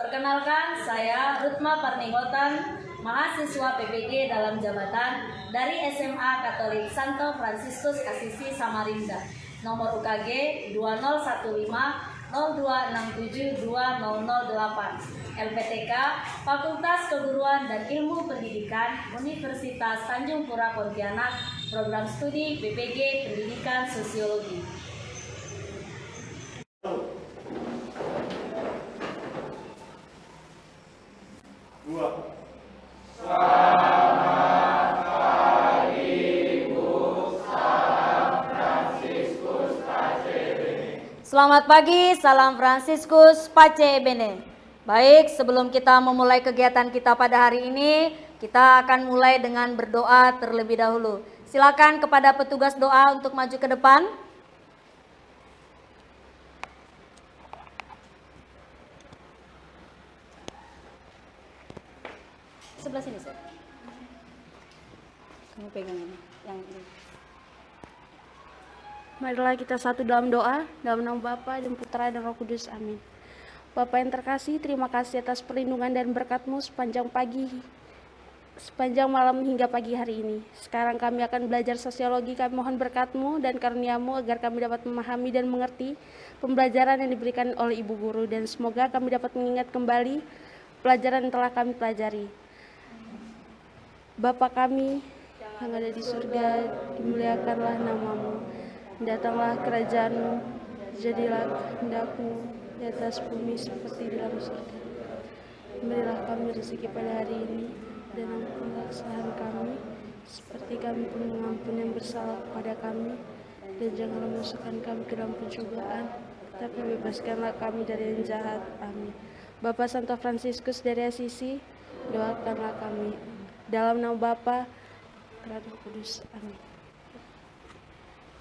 Perkenalkan, saya Rutma Parningotan, mahasiswa PPG dalam jabatan dari SMA Katolik Santo Fransiskus Assisi Samarinda. Nomor UKG 2015-0267-2008. LPTK Fakultas Keguruan dan Ilmu Pendidikan Universitas Tanjung Pura Pontianak. Program studi PPG Pendidikan Sosiologi. Selamat pagi, Bu. Salam Fransiskus Pace Bene. Selamat pagi, salam Fransiskus Pace Bene. Baik, sebelum kita memulai kegiatan kita pada hari ini, kita akan mulai dengan berdoa terlebih dahulu. Silakan kepada petugas doa untuk maju ke depan. Sebelah sini, Sir. Kamu pegang ini, yang ini. Marilah kita satu dalam doa, dalam nama Bapa dan Putra dan Roh Kudus. Amin. Bapa yang terkasih, terima kasih atas perlindungan dan berkat-Mu sepanjang malam hingga pagi hari ini. Sekarang kami akan belajar sosiologi. Kami mohon berkat-Mu dan karunia-Mu agar kami dapat memahami dan mengerti pembelajaran yang diberikan oleh Ibu Guru, dan semoga kami dapat mengingat kembali pelajaran yang telah kami pelajari. Bapa kami yang ada di surga, dimuliakanlah nama-Mu. Datanglah kerajaan-Mu, jadilah kehendak-Mu di atas bumi seperti di dalam surga. Berilah kami rezeki pada hari ini, dan ampunilah kesalahan kami, seperti kami pun mengampuni yang bersalah kepada kami. Dan janganlah masukkan kami ke dalam pencobaan, tapi bebaskanlah kami dari yang jahat. Amin. Bapa Santo Fransiskus dari Assisi, doakanlah kami. Dalam nama Bapa, Putra dan Roh Kudus. Amin.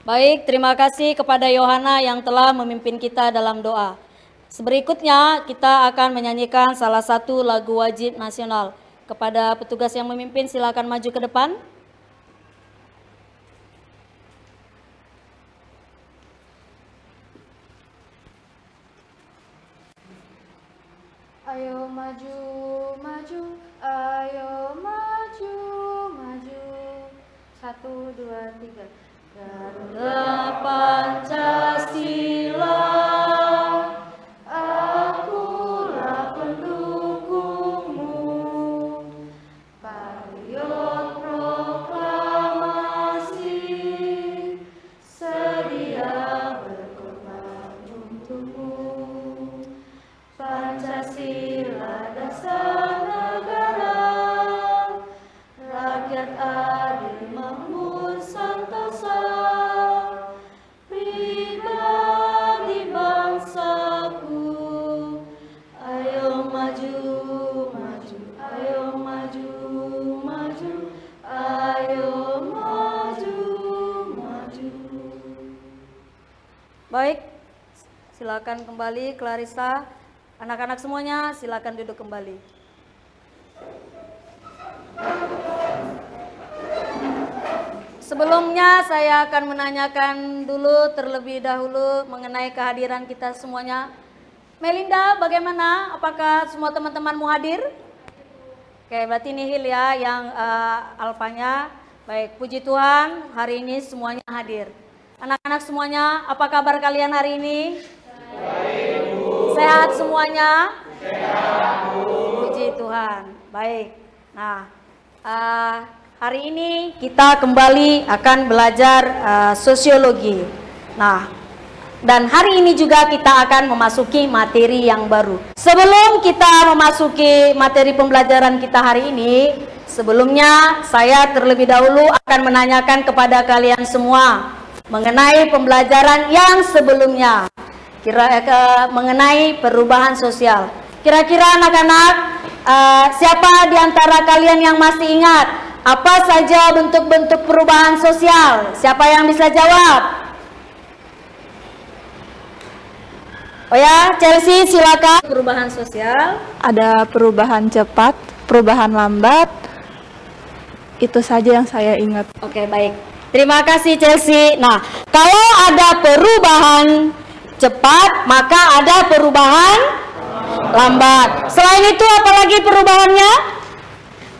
Baik, terima kasih kepada Yohana yang telah memimpin kita dalam doa. Berikutnya kita akan menyanyikan salah satu lagu wajib nasional. Kepada petugas yang memimpin, silakan maju ke depan. Ayo maju, maju, ayo maju, maju. 1, 2, 3. Garuda Pancasila, akulah pendukungmu. Patriot proklamasi, sedia berkorban untukmu. Pancasila dasar negara, rakyat adil makmur santosa, pribadi bangsaku. Ayo maju, maju, ayo maju, maju, ayo maju, maju. Baik, silakan kembali Clarissa. Anak-anak semuanya silakan duduk kembali. Sebelumnya saya akan menanyakan dulu terlebih dahulu mengenai kehadiran kita semuanya. Melinda, bagaimana? Apakah semua teman-temanmu hadir? Oke, berarti nihil ya yang alfanya. Baik, puji Tuhan hari ini semuanya hadir. Anak-anak semuanya, apa kabar kalian hari ini? Baik, Bu. Sehat semuanya? Sehat, Bu. Puji Tuhan. Baik. Nah, hari ini kita kembali akan belajar sosiologi. Nah, dan hari ini juga kita akan memasuki materi yang baru. Sebelum kita memasuki materi pembelajaran kita hari ini, sebelumnya saya terlebih dahulu akan menanyakan kepada kalian semua mengenai pembelajaran yang sebelumnya. Mengenai perubahan sosial. Kira-kira anak-anak, siapa di antara kalian yang masih ingat apa saja bentuk-bentuk perubahan sosial? Siapa yang bisa jawab? Oh ya, Chelsea silakan. Perubahan sosial. Ada perubahan cepat, perubahan lambat. Itu saja yang saya ingat. Oke, baik. Terima kasih Chelsea. Nah, kalau ada perubahan cepat, maka ada perubahan lambat. Selain itu apalagi perubahannya?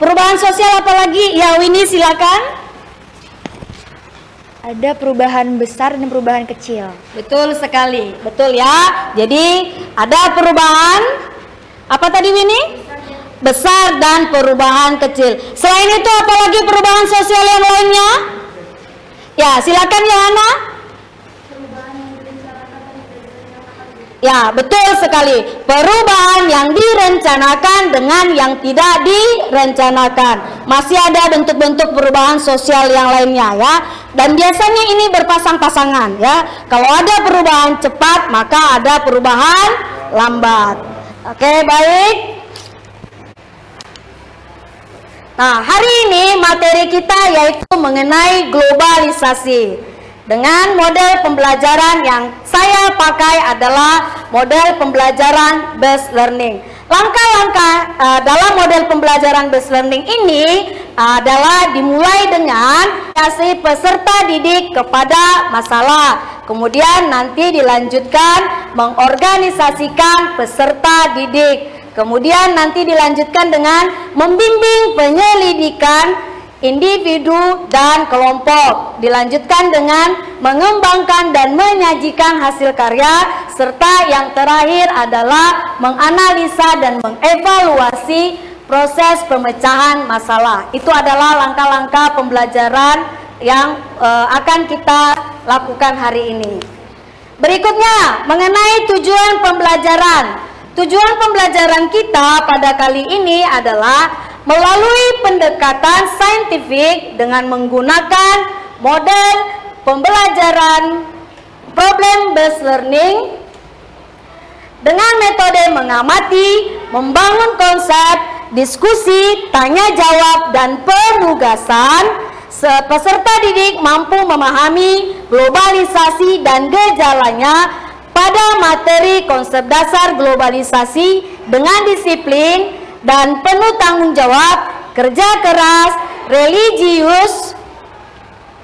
Perubahan sosial apalagi? Ya Winnie silakan. Ada perubahan besar dan perubahan kecil. Betul sekali, betul ya. Jadi ada perubahan apa tadi Winnie? Besar dan perubahan kecil. Selain itu apalagi perubahan sosial yang lainnya? Ya silakan ya Ana. Ya betul sekali. Perubahan yang direncanakan dengan yang tidak direncanakan. Masih ada bentuk-bentuk perubahan sosial yang lainnya ya. Dan biasanya ini berpasang-pasangan ya. Kalau ada perubahan cepat maka ada perubahan lambat. Oke baik. Nah hari ini materi kita yaitu mengenai globalisasi. Dengan model pembelajaran yang saya pakai adalah model pembelajaran based learning. Langkah-langkah dalam model pembelajaran based learning ini adalah dimulai dengan kasih peserta didik kepada masalah. Kemudian nanti dilanjutkan mengorganisasikan peserta didik. Kemudian nanti dilanjutkan dengan membimbing penyelidikan individu dan kelompok. Dilanjutkan dengan mengembangkan dan menyajikan hasil karya, serta yang terakhir adalah menganalisa dan mengevaluasi proses pemecahan masalah. Itu adalah langkah-langkah pembelajaran yang akan kita lakukan hari ini. Berikutnya mengenai tujuan pembelajaran. Tujuan pembelajaran kita pada kali ini adalah melalui pendekatan saintifik dengan menggunakan model pembelajaran problem based learning dengan metode mengamati, membangun konsep, diskusi, tanya jawab, dan penugasan. Peserta didik mampu memahami globalisasi dan gejalanya pada materi konsep dasar globalisasi dengan disiplin dan penuh tanggung jawab, kerja keras, religius,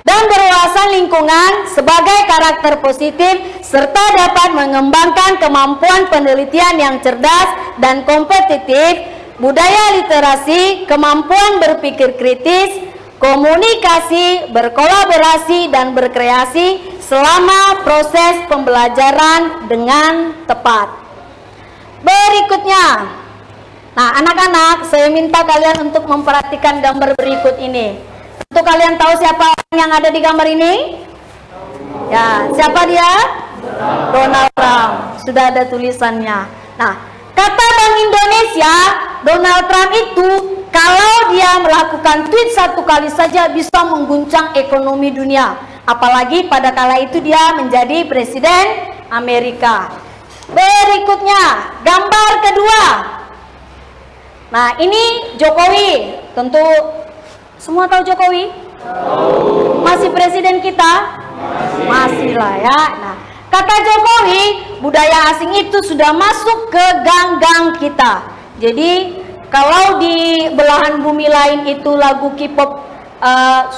dan berwawasan lingkungan sebagai karakter positif, serta dapat mengembangkan kemampuan penelitian yang cerdas dan kompetitif, budaya literasi, kemampuan berpikir kritis, komunikasi, berkolaborasi, dan berkreasi selama proses pembelajaran dengan tepat. Berikutnya, nah, anak-anak, saya minta kalian untuk memperhatikan gambar berikut ini. Untuk kalian tahu siapa yang ada di gambar ini? Ya, siapa dia? Donald Trump. Sudah ada tulisannya. Nah, kata Bank Indonesia, Donald Trump itu kalau dia melakukan tweet satu kali saja bisa mengguncang ekonomi dunia. Apalagi pada kala itu dia menjadi presiden Amerika. Berikutnya, gambar kedua. Nah ini Jokowi, tentu semua tahu Jokowi? Masih presiden kita? Masih lah ya. Nah, kata Jokowi, budaya asing itu sudah masuk ke gang-gang kita. Jadi kalau di belahan bumi lain itu lagu K-pop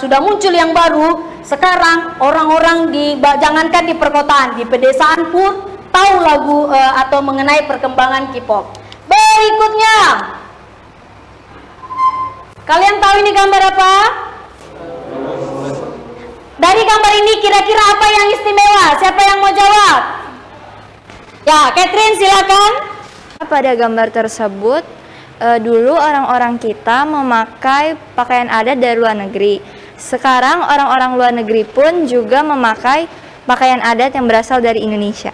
sudah muncul yang baru, sekarang orang-orang jangankan di perkotaan, di pedesaan pun tahu lagu atau mengenai perkembangan K-pop. Berikutnya, kalian tahu ini gambar apa? Dari gambar ini kira-kira apa yang istimewa? Siapa yang mau jawab? Ya, Catherine silakan. Pada gambar tersebut, dulu orang-orang kita memakai pakaian adat dari luar negeri. Sekarang orang-orang luar negeri pun juga memakai pakaian adat yang berasal dari Indonesia.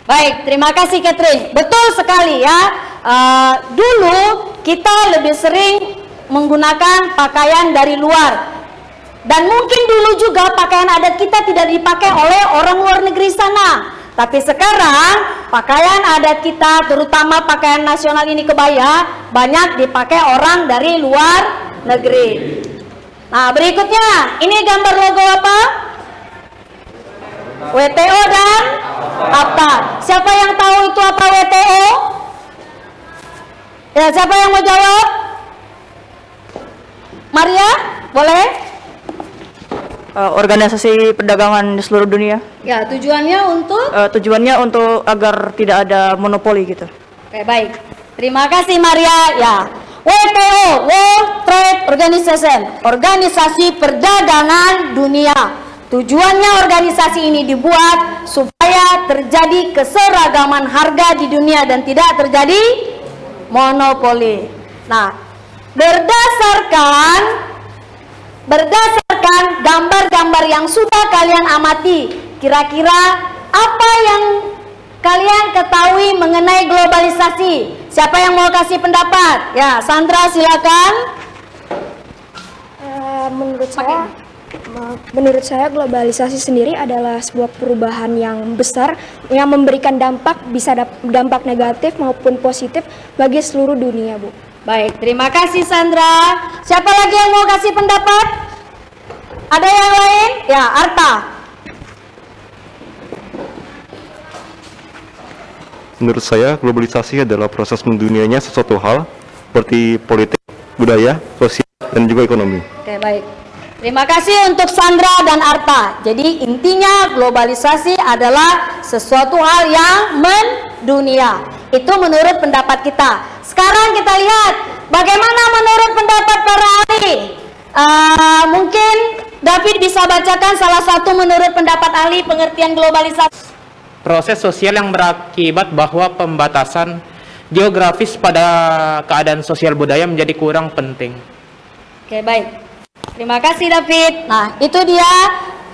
Baik, terima kasih Catherine. Betul sekali ya. Dulu kita lebih sering menggunakan pakaian dari luar. Dan mungkin dulu juga pakaian adat kita tidak dipakai oleh orang luar negeri sana. Tapi sekarang pakaian adat kita, terutama pakaian nasional ini kebaya, banyak dipakai orang dari luar negeri. Nah berikutnya, ini gambar logo apa? WTO dan APTA. Siapa yang tahu itu apa WTO? Ya, siapa yang mau jawab? Maria, boleh? Organisasi perdagangan di seluruh dunia. Ya, tujuannya untuk? Tujuannya untuk agar tidak ada monopoli gitu. Oke, baik. Terima kasih Maria. Ya, WTO, World Trade Organization, Organisasi Perdagangan Dunia. Tujuannya organisasi ini dibuat supaya terjadi keseragaman harga di dunia dan tidak terjadi monopoli. Nah, berdasarkan gambar-gambar yang sudah kalian amati, kira-kira apa yang kalian ketahui mengenai globalisasi? Siapa yang mau kasih pendapat? Ya, Sandra silakan. Menurut saya globalisasi sendiri adalah sebuah perubahan yang besar yang memberikan dampak negatif maupun positif bagi seluruh dunia, Bu. Baik, terima kasih Sandra. Siapa lagi yang mau kasih pendapat? Ada yang lain? Ya, Arta. Menurut saya, globalisasi adalah proses mendunianya sesuatu hal seperti politik, budaya, sosial, dan juga ekonomi. Oke, baik. Terima kasih untuk Sandra dan Arta. Jadi intinya globalisasi adalah sesuatu hal yang mendunia. Itu menurut pendapat kita. Sekarang kita lihat bagaimana menurut pendapat para ahli. Mungkin David bisa bacakan salah satu menurut pendapat ahli pengertian globalisasi. Proses sosial yang berakibat bahwa pembatasan geografis pada keadaan sosial budaya menjadi kurang penting. Oke, baik. Terima kasih David. Nah, itu dia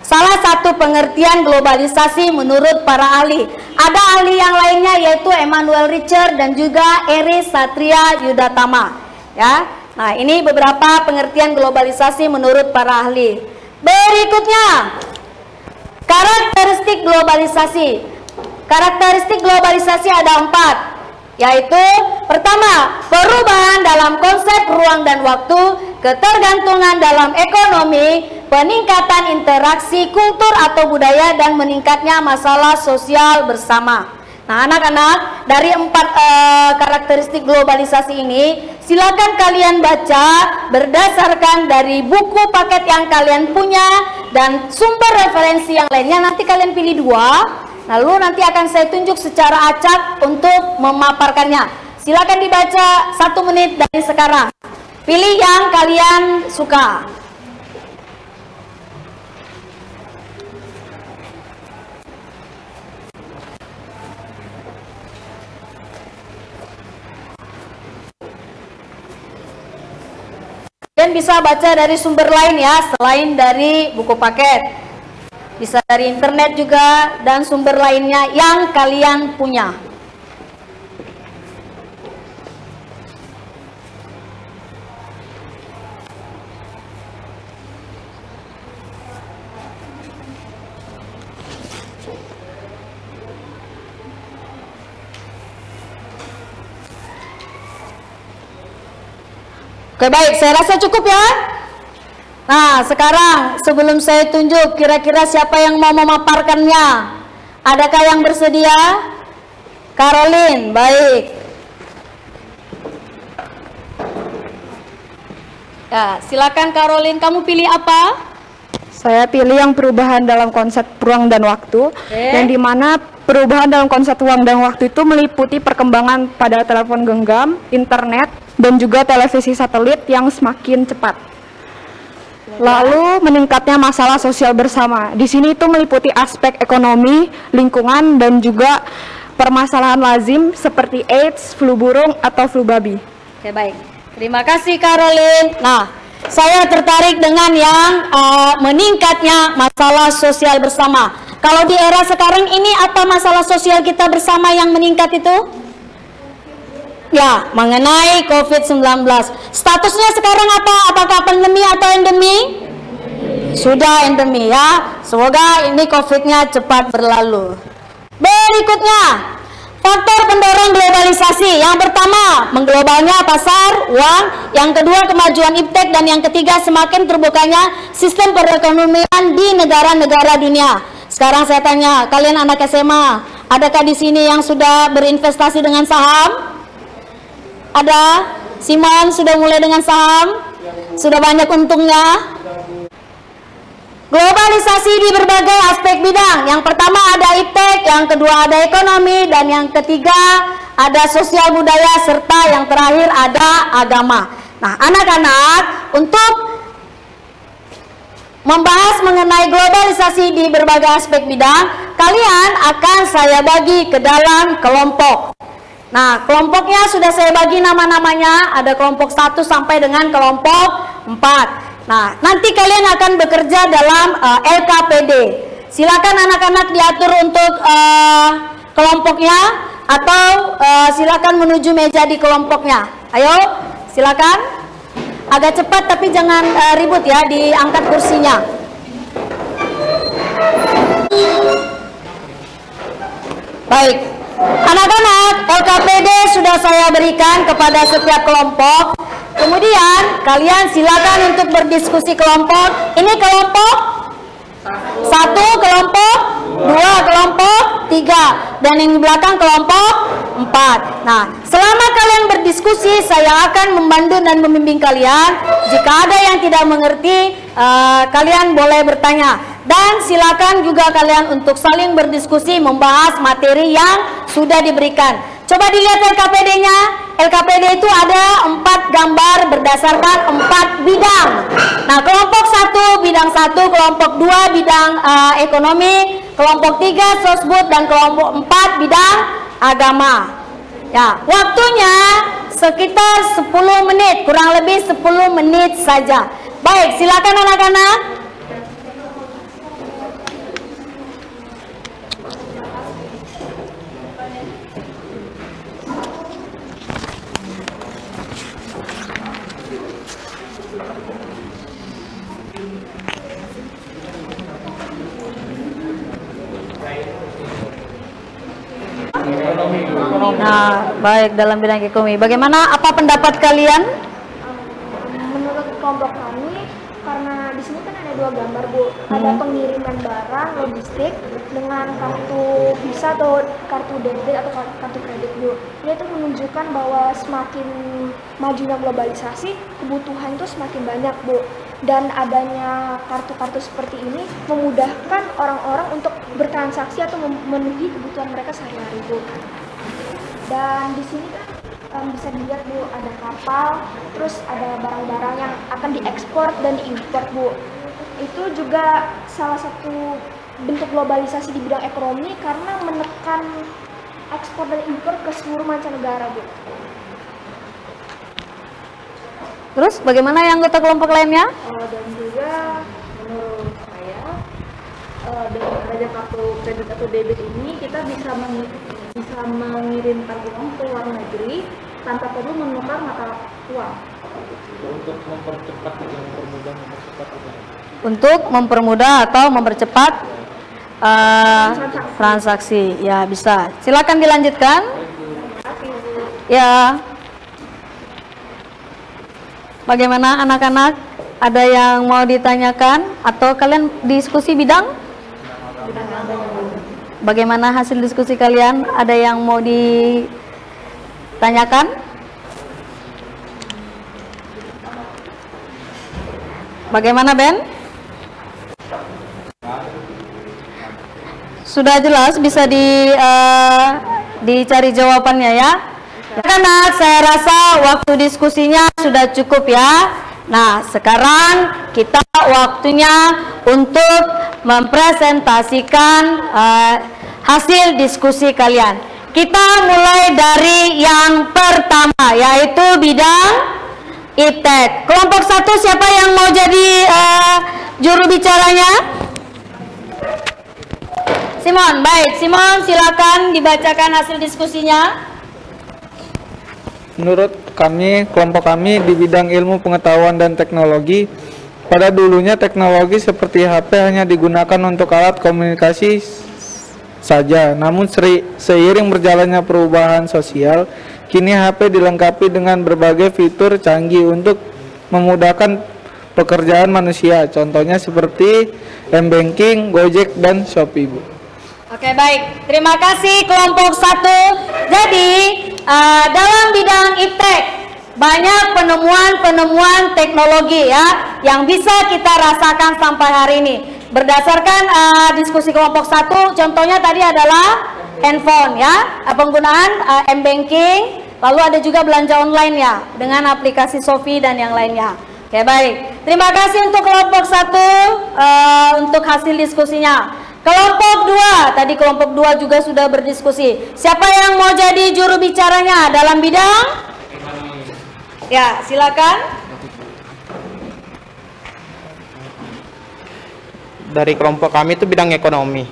salah satu pengertian globalisasi menurut para ahli. Ada ahli yang lainnya yaitu Emmanuel Richard dan juga Eri Satria Yudatama. Ya. Nah, ini beberapa pengertian globalisasi menurut para ahli. Berikutnya, karakteristik globalisasi. Karakteristik globalisasi ada 4. Yaitu pertama, perubahan dalam konsep ruang dan waktu, ketergantungan dalam ekonomi, peningkatan interaksi kultur atau budaya, dan meningkatnya masalah sosial bersama. Nah, anak-anak, dari 4 karakteristik globalisasi ini, silakan kalian baca berdasarkan dari buku paket yang kalian punya dan sumber referensi yang lainnya. Nanti kalian pilih 2. Lalu nanti akan saya tunjuk secara acak untuk memaparkannya. Silakan dibaca 1 menit dari sekarang. Pilih yang kalian suka. Kalian bisa baca dari sumber lain ya, selain dari buku paket. Bisa dari internet juga dan sumber lainnya yang kalian punya. Oke, baik, saya rasa cukup ya. Nah, sekarang sebelum saya tunjuk kira-kira siapa yang mau memaparkannya. Adakah yang bersedia? Caroline, baik. Ya, silakan Caroline, kamu pilih apa? Saya pilih yang perubahan dalam konsep ruang dan waktu, yang dimana perubahan dalam konsep ruang dan waktu itu meliputi perkembangan pada telepon genggam, internet, dan juga televisi satelit yang semakin cepat. Lalu meningkatnya masalah sosial bersama. Di sini itu meliputi aspek ekonomi, lingkungan, dan juga permasalahan lazim seperti AIDS, flu burung, atau flu babi. Oke, baik. Terima kasih Caroline. Nah, saya tertarik dengan yang meningkatnya masalah sosial bersama. Kalau di era sekarang ini apa masalah sosial kita bersama yang meningkat itu? Ya, mengenai COVID-19. Statusnya sekarang apa? Apakah pandemi atau endemi? Sudah endemi ya. Semoga ini COVID-nya cepat berlalu. Berikutnya, faktor pendorong globalisasi. Yang pertama, mengglobalnya pasar uang. Yang kedua, kemajuan iptek. Dan yang ketiga, semakin terbukanya sistem perekonomian di negara-negara dunia. Sekarang saya tanya, kalian anak SMA, adakah di sini yang sudah berinvestasi dengan saham? Ada? Simon sudah mulai dengan saham? Sudah banyak untungnya? Globalisasi di berbagai aspek bidang. Yang pertama ada iptek, yang kedua ada ekonomi, dan yang ketiga ada sosial budaya, serta yang terakhir ada agama. Nah, anak-anak, untuk membahas mengenai globalisasi di berbagai aspek bidang, kalian akan saya bagi ke dalam kelompok. Nah, kelompoknya sudah saya bagi nama-namanya, ada kelompok 1 sampai dengan kelompok 4. Nah, nanti kalian akan bekerja dalam LKPD. Silakan anak-anak diatur untuk kelompoknya, atau silakan menuju meja di kelompoknya. Ayo, silakan. Agak cepat tapi jangan ribut ya, diangkat kursinya. Baik, anak-anak, LKPD sudah saya berikan kepada setiap kelompok. Kemudian kalian silakan untuk berdiskusi kelompok. Ini kelompok 1, kelompok 2, kelompok 3, dan yang di belakang kelompok 4. Nah, selama kalian berdiskusi, saya akan membantu dan membimbing kalian. Jika ada yang tidak mengerti, kalian boleh bertanya. Dan silakan juga kalian untuk saling berdiskusi membahas materi yang sudah diberikan. Coba dilihat LKPD-nya. LKPD itu ada 4 gambar berdasarkan 4 bidang. Nah, kelompok 1 bidang 1, kelompok 2 bidang ekonomi, kelompok 3 sosbud, dan kelompok 4 bidang agama. Ya, waktunya sekitar 10 menit, kurang lebih 10 menit saja. Baik, silakan anak-anak. Nah, baik, dalam bidang ekonomi. Bagaimana, apa pendapat kalian? Menurut kelompok kami, karena di sini kan ada 2 gambar, Bu. Ada pengiriman barang, logistik dengan kartu Visa atau kartu debit atau kartu kredit, Bu. Ini tuh menunjukkan bahwa semakin majunya globalisasi, kebutuhan itu semakin banyak, Bu. Dan adanya kartu-kartu seperti ini memudahkan orang-orang untuk bertransaksi atau memenuhi kebutuhan mereka sehari-hari, Bu. Dan di sini kan bisa dilihat, Bu, ada kapal, terus ada barang-barang yang akan diekspor dan diimpor, Bu. Itu juga salah satu bentuk globalisasi di bidang ekonomi karena menekan ekspor dan impor ke seluruh mancanegara, Bu. Terus bagaimana yang anggota kelompok lainnya? Dan juga menurut saya dengan adanya kartu kredit atau debit ini kita bisa mengirimkan uang ke luar negeri tanpa perlu menukar mata uang. Untuk mempercepat dan mempermudah Untuk mempermudah atau mempercepat transaksi. Ya, bisa. Silakan dilanjutkan. Ya. Bagaimana anak-anak? Ada yang mau ditanyakan atau kalian diskusi bidang? Bagaimana hasil diskusi kalian? Ada yang mau ditanyakan? Bagaimana, Ben? Sudah jelas, bisa dicari jawabannya ya. Anak-anak, saya rasa waktu diskusinya sudah cukup ya. Nah, sekarang kita waktunya untuk mempresentasikan hasil diskusi kalian. Kita mulai dari yang pertama, yaitu bidang iptek. Kelompok 1, siapa yang mau jadi juru bicaranya? Simon, baik. Simon, silakan dibacakan hasil diskusinya. Menurut kami, kelompok kami di bidang ilmu pengetahuan dan teknologi, pada dulunya teknologi seperti HP hanya digunakan untuk alat komunikasi saja. Namun seiring berjalannya perubahan sosial, kini HP dilengkapi dengan berbagai fitur canggih untuk memudahkan pekerjaan manusia. Contohnya seperti M-Banking, Gojek, dan Shopee, Bu. Oke, baik. Terima kasih kelompok 1. Jadi, dalam bidang iptek banyak penemuan-penemuan teknologi ya yang bisa kita rasakan sampai hari ini. Berdasarkan diskusi kelompok 1, contohnya tadi adalah handphone ya, penggunaan m-banking, lalu ada juga belanja online ya dengan aplikasi Shopee dan yang lainnya. Oke, baik. Terima kasih untuk kelompok 1 untuk hasil diskusinya. Kelompok 2, tadi kelompok 2 juga sudah berdiskusi. Siapa yang mau jadi juru bicaranya dalam bidang? Ya, silakan. Dari kelompok kami itu bidang ekonomi.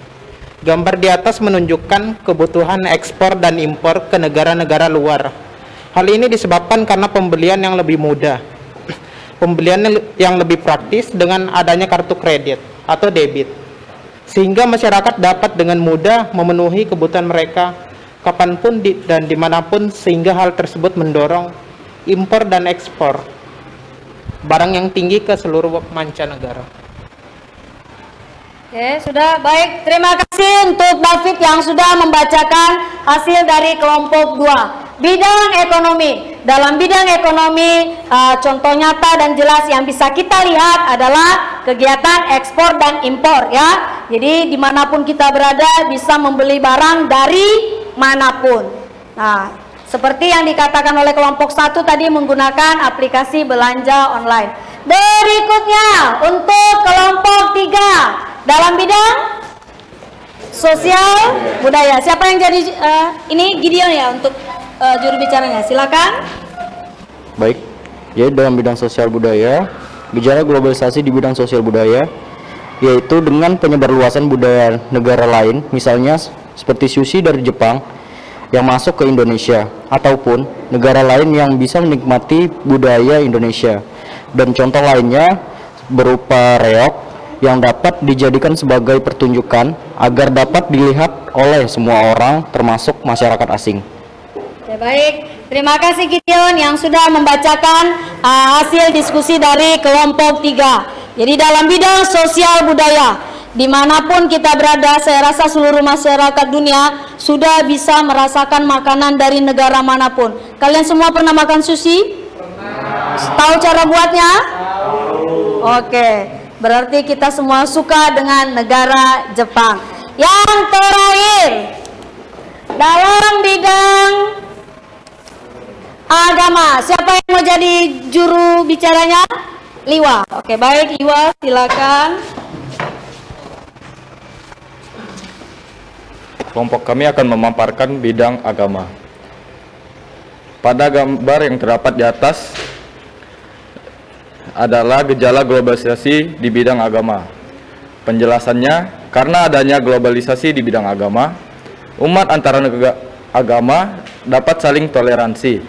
Gambar di atas menunjukkan kebutuhan ekspor dan impor ke negara-negara luar. Hal ini disebabkan karena pembelian yang lebih mudah, pembelian yang lebih praktis dengan adanya kartu kredit atau debit, sehingga masyarakat dapat dengan mudah memenuhi kebutuhan mereka kapanpun dan dimanapun, sehingga hal tersebut mendorong impor dan ekspor barang yang tinggi ke seluruh mancanegara. Oke, sudah baik. Terima kasih untuk David yang sudah membacakan hasil dari kelompok 2. Bidang ekonomi. Dalam bidang ekonomi, contoh nyata dan jelas yang bisa kita lihat adalah kegiatan ekspor dan impor ya. Jadi dimanapun kita berada bisa membeli barang dari manapun. Nah, seperti yang dikatakan oleh kelompok 1 tadi menggunakan aplikasi belanja online. Berikutnya untuk kelompok 3 dalam bidang sosial budaya. Siapa yang jadi ini Gideon ya untuk juru bicaranya? Silakan. Baik. Ya, dalam bidang sosial budaya, bicara globalisasi di bidang sosial budaya, yaitu dengan penyebarluasan budaya negara lain, misalnya seperti sushi dari Jepang yang masuk ke Indonesia, ataupun negara lain yang bisa menikmati budaya Indonesia. Dan contoh lainnya berupa reok yang dapat dijadikan sebagai pertunjukan agar dapat dilihat oleh semua orang termasuk masyarakat asing. Oke, baik. Terima kasih Gideon yang sudah membacakan hasil diskusi dari kelompok 3. Jadi dalam bidang sosial budaya, dimanapun kita berada, saya rasa seluruh masyarakat dunia sudah bisa merasakan makanan dari negara manapun. Kalian semua pernah makan sushi? Tahu cara buatnya? Oke. Berarti kita semua suka dengan negara Jepang. Yang terakhir, dalam bidang agama, siapa yang mau jadi juru bicaranya? Liwa. Oke, baik Liwa, silakan. Kelompok kami akan memaparkan bidang agama. Pada gambar yang terdapat di atas adalah gejala globalisasi di bidang agama. Penjelasannya, karena adanya globalisasi di bidang agama, umat antara negara agama dapat saling toleransi.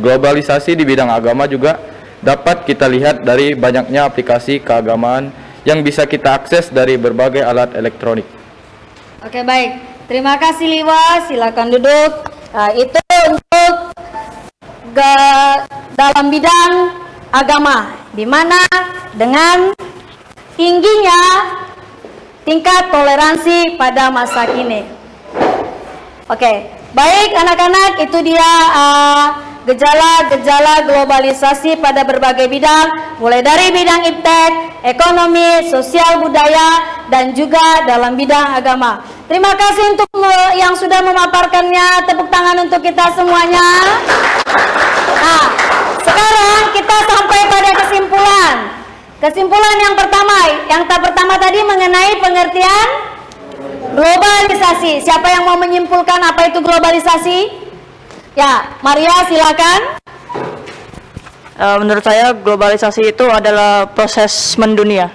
Globalisasi di bidang agama juga dapat kita lihat dari banyaknya aplikasi keagamaan yang bisa kita akses dari berbagai alat elektronik. Oke, baik. Terima kasih Liwa, silakan duduk. Itu untuk dalam bidang agama, di mana dengan tingginya tingkat toleransi pada masa kini. Oke, baik anak-anak, itu dia gejala-gejala globalisasi pada berbagai bidang, mulai dari bidang iptek, ekonomi, sosial budaya, dan juga dalam bidang agama. Terima kasih untuk yang sudah memaparkannya. Tepuk tangan untuk kita semuanya. Nah, sekarang kita sampai pada kesimpulan. Kesimpulan yang pertama tadi mengenai pengertian globalisasi. Siapa yang mau menyimpulkan apa itu globalisasi? Ya, Maria silakan. Menurut saya globalisasi itu adalah proses mendunia.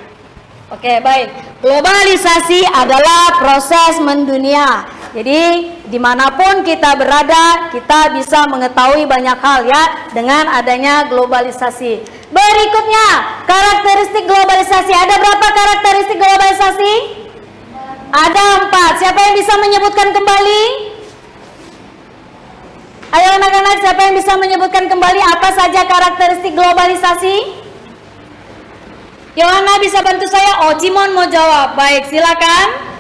Oke, baik. Globalisasi adalah proses mendunia. Jadi dimanapun kita berada, kita bisa mengetahui banyak hal ya dengan adanya globalisasi. Berikutnya, karakteristik globalisasi. Ada berapa karakteristik globalisasi? Ada 4. Siapa yang bisa menyebutkan kembali? Ayo anak-anak, siapa yang bisa menyebutkan kembali apa saja karakteristik globalisasi? Yohana bisa bantu saya? Oh, Cimon mau jawab. Baik, silakan.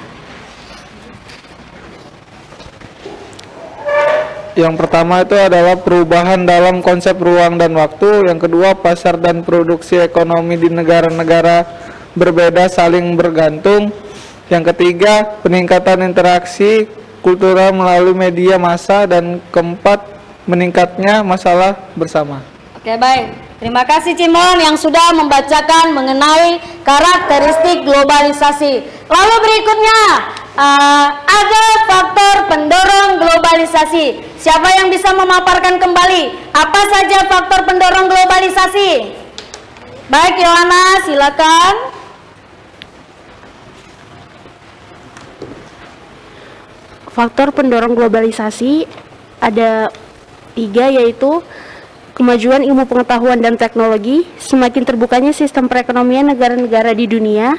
Yang pertama itu adalah perubahan dalam konsep ruang dan waktu. Yang kedua, pasar dan produksi ekonomi di negara-negara berbeda saling bergantung. Yang ketiga, peningkatan interaksi kultural melalui media massa, dan keempat, meningkatnya masalah bersama. Oke, baik. Terima kasih Cimon yang sudah membacakan mengenai karakteristik globalisasi. Lalu berikutnya, ada faktor pendorong globalisasi. Siapa yang bisa memaparkan kembali apa saja faktor pendorong globalisasi? Baik, Yohana, silakan. Faktor pendorong globalisasi ada 3, yaitu kemajuan ilmu pengetahuan dan teknologi, semakin terbukanya sistem perekonomian negara-negara di dunia,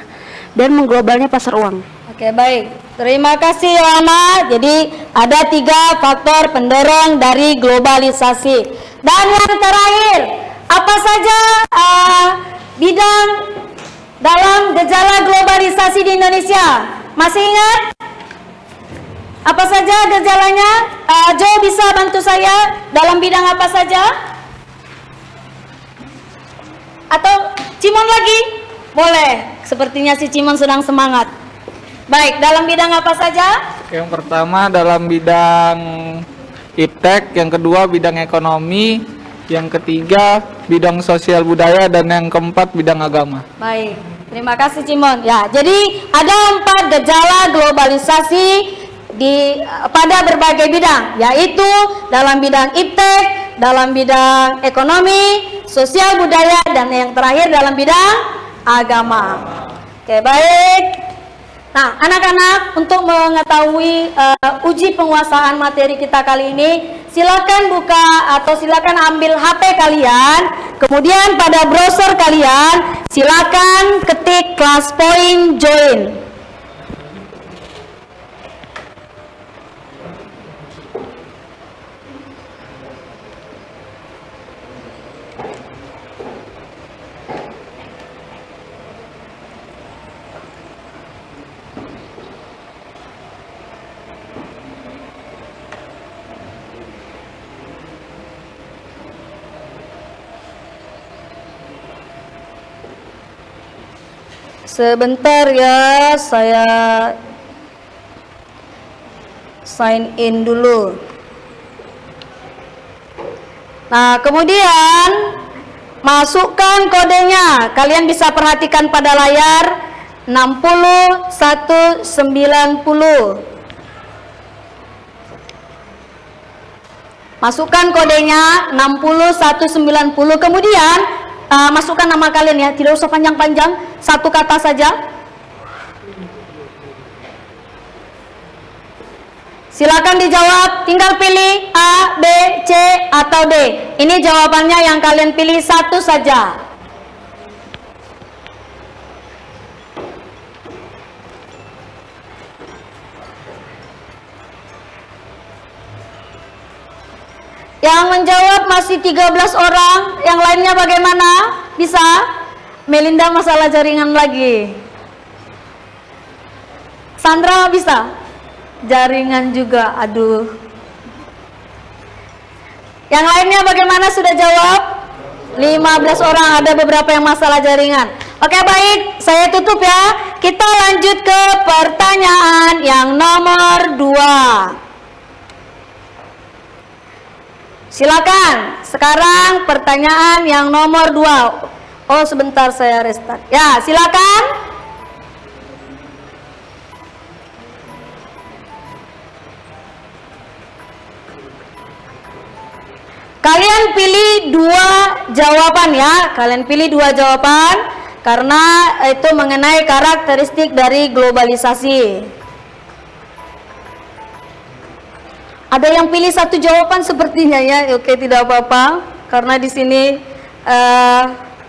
dan mengglobalnya pasar uang. Oke, baik. Terima kasih Yohana. Jadi ada 3 faktor pendorong dari globalisasi. Dan yang terakhir, apa saja bidang dalam gejala globalisasi di Indonesia? Masih ingat? Apa saja gejalanya? Jo bisa bantu saya dalam bidang apa saja? Atau Cimon lagi? Boleh. Sepertinya si Cimon sedang semangat. Baik, dalam bidang apa saja? Yang pertama dalam bidang iptek, yang kedua bidang ekonomi, yang ketiga bidang sosial budaya, dan yang keempat bidang agama. Baik, terima kasih Cimon. Ya, jadi ada 4 gejala globalisasi pada berbagai bidang, yaitu dalam bidang iptek, dalam bidang ekonomi, sosial budaya, dan yang terakhir dalam bidang agama. Oke, baik. Nah, anak-anak, untuk mengetahui uji penguasaan materi kita kali ini, silakan buka atau silakan ambil HP kalian, kemudian pada browser kalian silakan ketik kelas point join. Sebentar ya, saya sign in dulu. Nah, kemudian masukkan kodenya. Kalian bisa perhatikan pada layar 60190. Masukkan kodenya 60190. Kemudian masukkan nama kalian ya, tidak usah panjang-panjang, 1 kata saja. Silakan dijawab, tinggal pilih A, B, C, atau D. Ini jawabannya yang kalian pilih 1 saja. Yang menjawab masih 13 orang, yang lainnya bagaimana? Bisa? Melinda masalah jaringan lagi. Sandra bisa? Jaringan juga, aduh. Yang lainnya bagaimana, sudah jawab? 15 orang, ada beberapa yang masalah jaringan. Oke, baik, saya tutup ya. Kita lanjut ke pertanyaan yang nomor 2. Silakan, sekarang pertanyaan yang nomor 2. Oh, sebentar saya restart. Ya, silakan. Kalian pilih 2 jawaban ya. Kalian pilih 2 jawaban karena itu mengenai karakteristik dari globalisasi. Ada yang pilih 1 jawaban sepertinya ya. Oke, tidak apa-apa karena di sini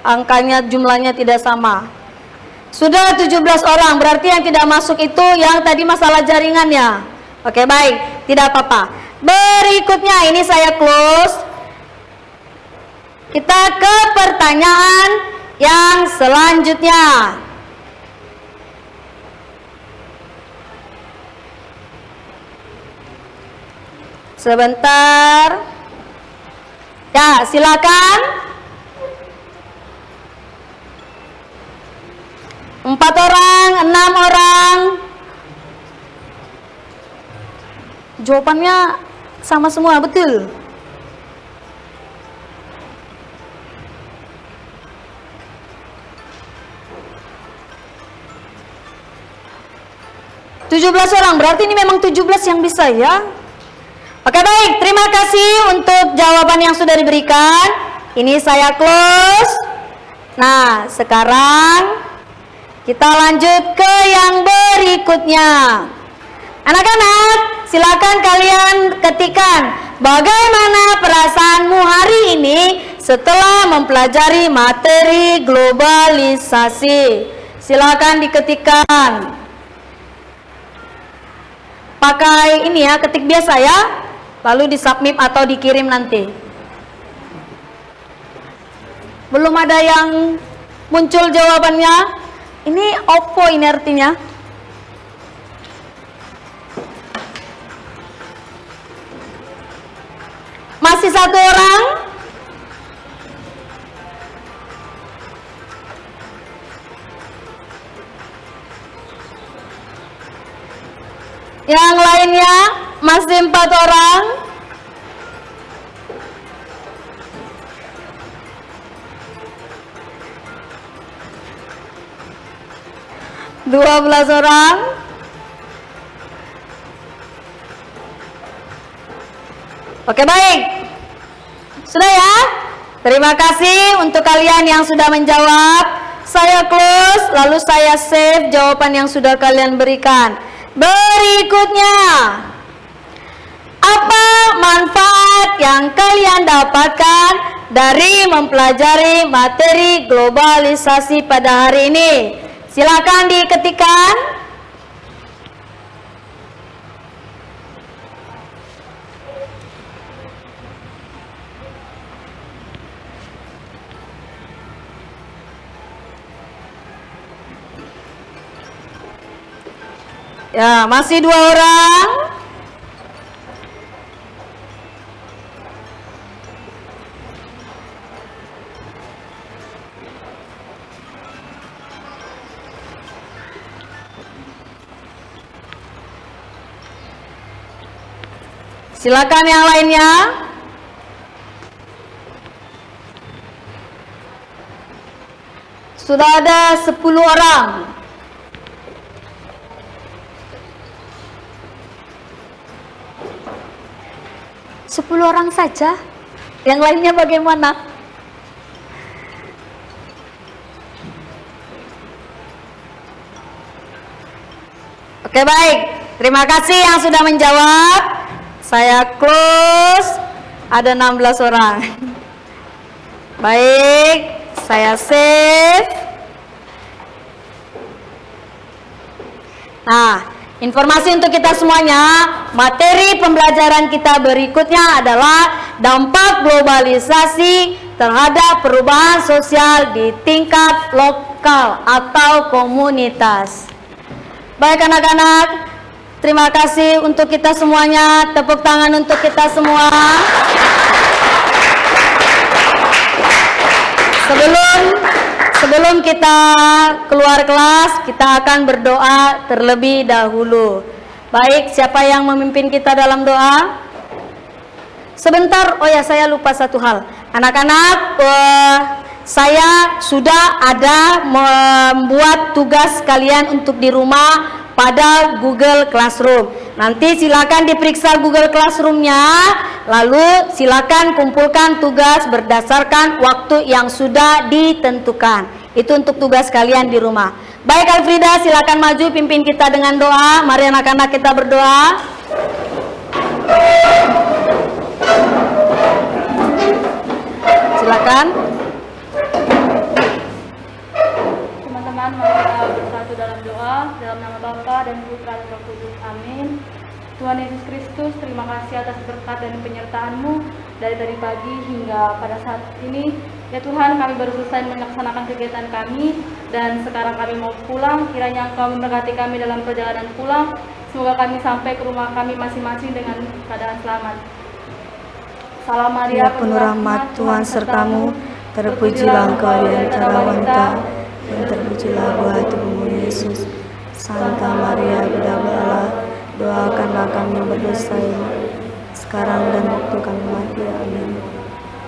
angkanya jumlahnya tidak sama. Sudah 17 orang, berarti yang tidak masuk itu yang tadi masalah jaringannya. Oke, baik, tidak apa-apa. Berikutnya ini saya close. Kita ke pertanyaan yang selanjutnya. Sebentar. Ya, silakan. 4 orang, 6 orang. Jawabannya sama semua, betul? orang, berarti ini memang 17 yang bisa ya. Oke baik, terima kasih untuk jawaban yang sudah diberikan. Ini saya close. Nah, sekarang kita lanjut ke yang berikutnya. Anak-anak, silakan kalian ketikkan bagaimana perasaanmu hari ini setelah mempelajari materi globalisasi. Silakan diketikkan. Pakai ini ya, ketik biasa ya, lalu disubmit atau dikirim nanti. Belum ada yang muncul jawabannya. Ini opo ini artinya? Masih satu orang? Yang lainnya masih 4 orang. Dua 12 orang. Oke baik. Sudah ya? Terima kasih untuk kalian yang sudah menjawab. Saya close, lalu saya save jawaban yang sudah kalian berikan. Berikutnya, apa manfaat yang kalian dapatkan dari mempelajari materi globalisasi pada hari ini? Silakan diketikkan. Ya, masih 2 orang. Silakan yang lainnya. Sudah ada 10 orang. Sepuluh orang saja. Yang lainnya bagaimana? Oke baik. Terima kasih yang sudah menjawab. Saya close. Ada 16 orang. Baik. Saya save. Nah, informasi untuk kita semuanya, materi pembelajaran kita berikutnya adalah dampak globalisasi terhadap perubahan sosial di tingkat lokal atau komunitas. Baik anak-anak, terima kasih untuk kita semuanya. Tepuk tangan untuk kita semua. Sebelum kita keluar kelas, kita akan berdoa terlebih dahulu. Baik, siapa yang memimpin kita dalam doa? Sebentar, oh ya saya lupa satu hal. Anak-anak, saya sudah ada membuat tugas kalian untuk di rumah pada Google Classroom. Nanti silakan diperiksa Google Classroom-nya, lalu silakan kumpulkan tugas berdasarkan waktu yang sudah ditentukan. Itu untuk tugas kalian di rumah. Baik Alfrida, silakan maju pimpin kita dengan doa. Mari anak-anak kita berdoa. Silakan. Teman-teman, mari kita bersatu dalam doa, dalam nama Bapa dan Putra dan Roh Kudus. Amin. Tuhan Yesus Kristus, terima kasih atas berkat dan penyertaan-Mu dari tadi pagi hingga pada saat ini. Ya Tuhan, kami baru selesai melaksanakan kegiatan kami dan sekarang kami mau pulang. Kiranya Engkau memberkati kami dalam perjalanan pulang. Semoga kami sampai ke rumah kami masing-masing dengan keadaan selamat. Salam Maria, penuh rahmat, Tuhan sertamu. Terpujilah Engkau di antara wanita, dan terpujilah buah tubuhmu Yesus. Santa Maria, Bunda Allah, Doakanlah kami yang berdosa ini, sekarang dan waktu kami mati. Amin.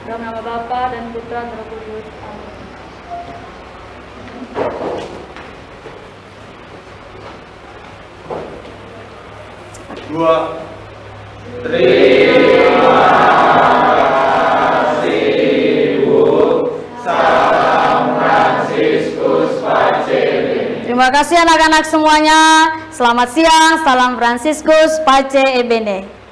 Dalam nama Bapa dan Putra dan Roh Kudus. Amin. Dua. Terima kasih Bu. Salam Fransiskus Pace Bene. Terima kasih anak-anak semuanya. Selamat siang, salam Fransiskus Pace Ebene.